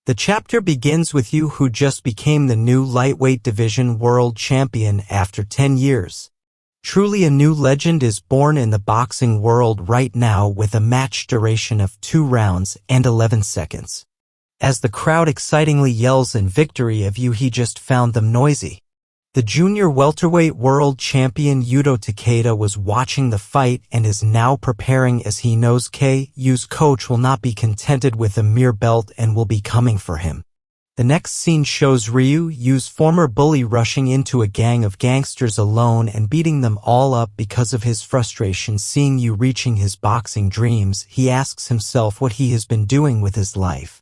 The chapter begins with you who just became the new lightweight division world champion after 10 years. Truly a new legend is born in the boxing world right now with a match duration of 2 rounds and 11 seconds. As the crowd excitingly yells in victory of you, he just found them noisy. The junior welterweight world champion Yuto Takeda was watching the fight and is now preparing as he knows Yu's coach will not be contented with a mere belt and will be coming for him. The next scene shows Ryu, Yu's former bully, rushing into a gang of gangsters alone and beating them all up because of his frustration seeing Yu reaching his boxing dreams. He asks himself what he has been doing with his life.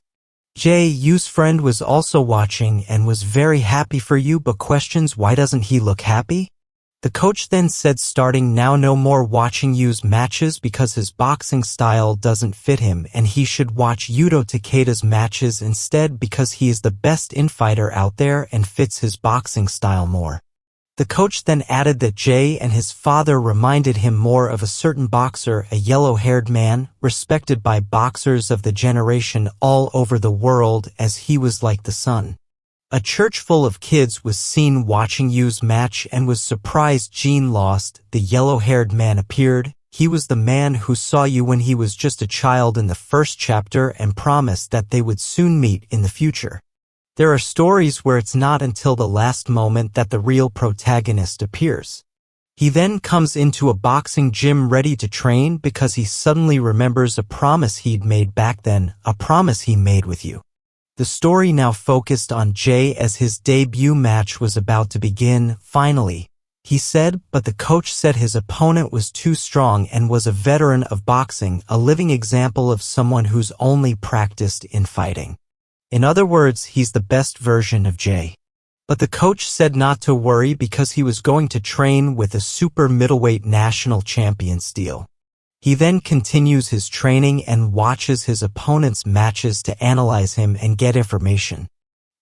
Yu's friend was also watching and was very happy for Yu but questions why doesn't he look happy? The coach then said starting now no more watching Yu's matches because his boxing style doesn't fit him and he should watch Yuto Takeda's matches instead because he is the best infighter out there and fits his boxing style more. The coach then added that Jay and his father reminded him more of a certain boxer, a yellow-haired man, respected by boxers of the generation all over the world as he was like the sun. A church full of kids was seen watching Yu's match and was surprised Gene lost. The yellow-haired man appeared. He was the man who saw Yu when he was just a child in the first chapter and promised that they would soon meet in the future. There are stories where it's not until the last moment that the real protagonist appears. He then comes into a boxing gym ready to train because he suddenly remembers a promise he'd made back then, a promise he made with Yu. The story now focused on Jay as his debut match was about to begin. Finally, he said, but the coach said his opponent was too strong and was a veteran of boxing, a living example of someone who's only practiced in fighting. In other words, he's the best version of Jay. But the coach said not to worry because he was going to train with a super middleweight national champion steel. He then continues his training and watches his opponent's matches to analyze him and get information.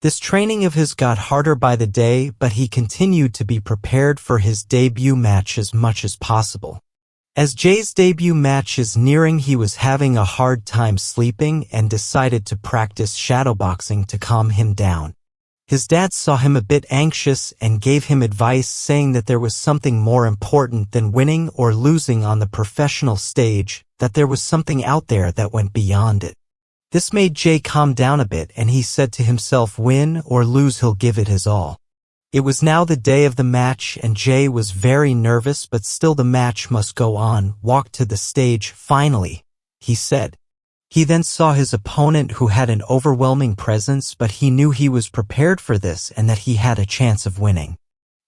This training of his got harder by the day, but he continued to be prepared for his debut match as much as possible. As Jay's debut match is nearing, he was having a hard time sleeping and decided to practice shadowboxing to calm him down. His dad saw him a bit anxious and gave him advice saying that there was something more important than winning or losing on the professional stage, that there was something out there that went beyond it. This made Jay calm down a bit and he said to himself, win or lose he'll give it his all. It was now the day of the match and Jay was very nervous but still the match must go on. Walk to the stage, finally, he said. He then saw his opponent who had an overwhelming presence but he knew he was prepared for this and that he had a chance of winning.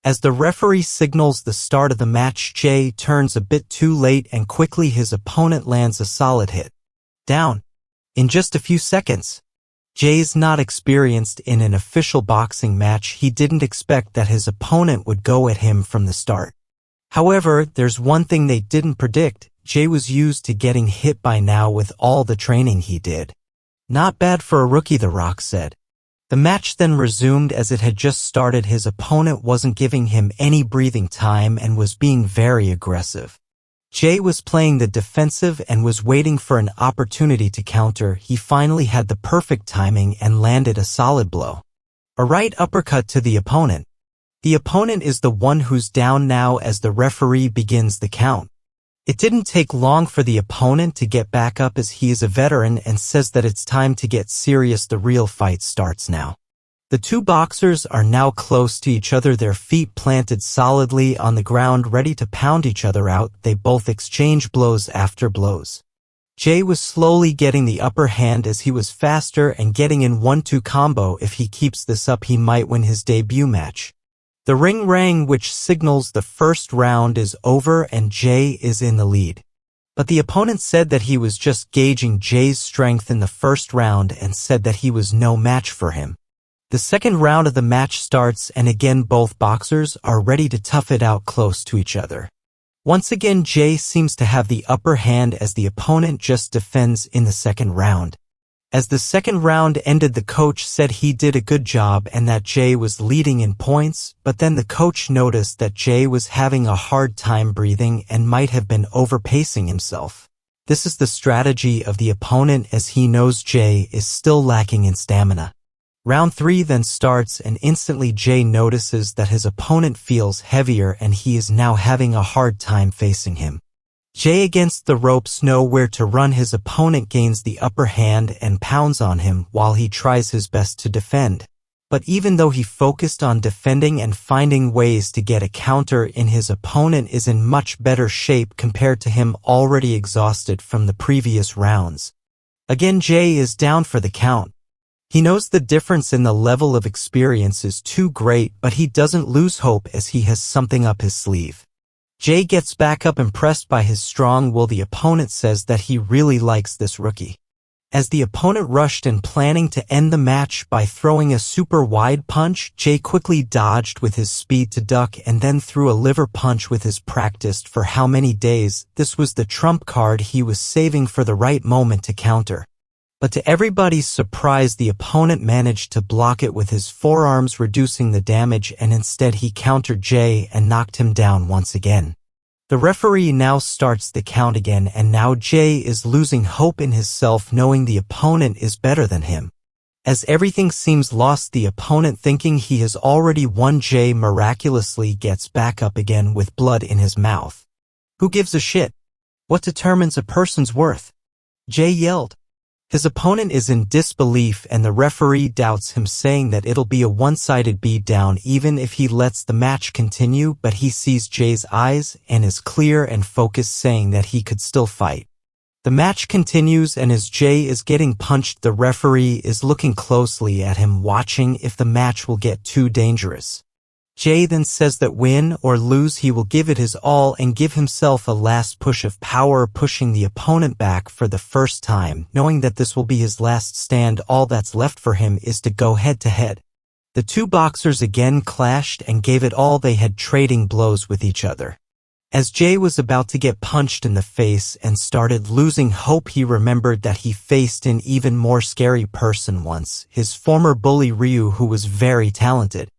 As the referee signals the start of the match, Jay turns a bit too late and quickly his opponent lands a solid hit. Down. In just a few seconds. Jay's not experienced in an official boxing match. He didn't expect that his opponent would go at him from the start. However, there's one thing they didn't predict. Jay was used to getting hit by now with all the training he did. Not bad for a rookie, The Rock said. The match then resumed as it had just started. His opponent wasn't giving him any breathing time and was being very aggressive. Jay was playing the defensive and was waiting for an opportunity to counter. He finally had the perfect timing and landed a solid blow. A right uppercut to the opponent. The opponent is the one who's down now as the referee begins the count. It didn't take long for the opponent to get back up as he is a veteran and says that it's time to get serious. The real fight starts now. The two boxers are now close to each other, their feet planted solidly on the ground, ready to pound each other out. They both exchange blows after blows. Jay was slowly getting the upper hand as he was faster and getting in 1-2 combo. If he keeps this up, he might win his debut match. The ring rang, which signals the first round is over and Jay is in the lead. But the opponent said that he was just gauging Jay's strength in the first round and said that he was no match for him. The second round of the match starts and again both boxers are ready to tough it out close to each other. Once again Jay seems to have the upper hand as the opponent just defends in the second round. As the second round ended, the coach said he did a good job and that Jay was leading in points, but then the coach noticed that Jay was having a hard time breathing and might have been overpacing himself. This is the strategy of the opponent as he knows Jay is still lacking in stamina. Round 3 then starts and instantly Jay notices that his opponent feels heavier and he is now having a hard time facing him. Jay against the ropes know where to run. His opponent gains the upper hand and pounds on him while he tries his best to defend. But even though he focused on defending and finding ways to get a counter in, his opponent is in much better shape compared to him, already exhausted from the previous rounds. Again, Jay is down for the count. He knows the difference in the level of experience is too great, but he doesn't lose hope as he has something up his sleeve. Jay gets back up, impressed by his strong will. The opponent says that he really likes this rookie. As the opponent rushed in planning to end the match by throwing a super wide punch, Jay quickly dodged with his speed to duck and then threw a liver punch with his practiced for how many days. This was the trump card he was saving for the right moment to counter. But to everybody's surprise, the opponent managed to block it with his forearms, reducing the damage, and instead he countered Jay and knocked him down once again. The referee now starts the count again, and now Jay is losing hope in himself, knowing the opponent is better than him. As everything seems lost, the opponent, thinking he has already won, Jay miraculously gets back up again with blood in his mouth. Who gives a shit? What determines a person's worth? Jay yelled. His opponent is in disbelief and the referee doubts him, saying that it'll be a one-sided beatdown even if he lets the match continue, but he sees Jay's eyes and is clear and focused, saying that he could still fight. The match continues, and as Jay is getting punched, the referee is looking closely at him, watching if the match will get too dangerous. Jay then says that win or lose, he will give it his all and give himself a last push of power, pushing the opponent back for the first time, knowing that this will be his last stand. All that's left for him is to go head-to-head. The two boxers again clashed and gave it all they had, trading blows with each other. As Jay was about to get punched in the face and started losing hope, he remembered that he faced an even more scary person once, his former bully Ryu, who was very talented.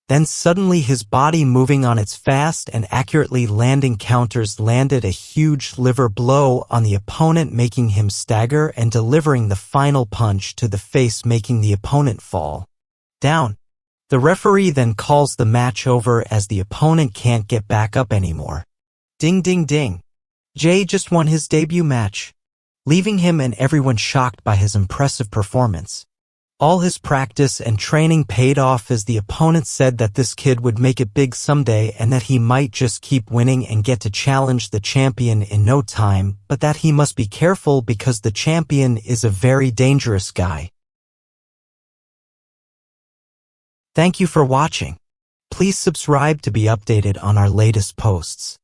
Then suddenly his body moving on its fast and accurately landing counters landed a huge liver blow on the opponent, making him stagger and delivering the final punch to the face, making the opponent fall down. The referee then calls the match over as the opponent can't get back up anymore. Ding ding ding. Jay just won his debut match, leaving him and everyone shocked by his impressive performance. All his practice and training paid off, as the opponent said that this kid would make it big someday and that he might just keep winning and get to challenge the champion in no time, but that he must be careful because the champion is a very dangerous guy. Thank you for watching. Please subscribe to be updated on our latest posts.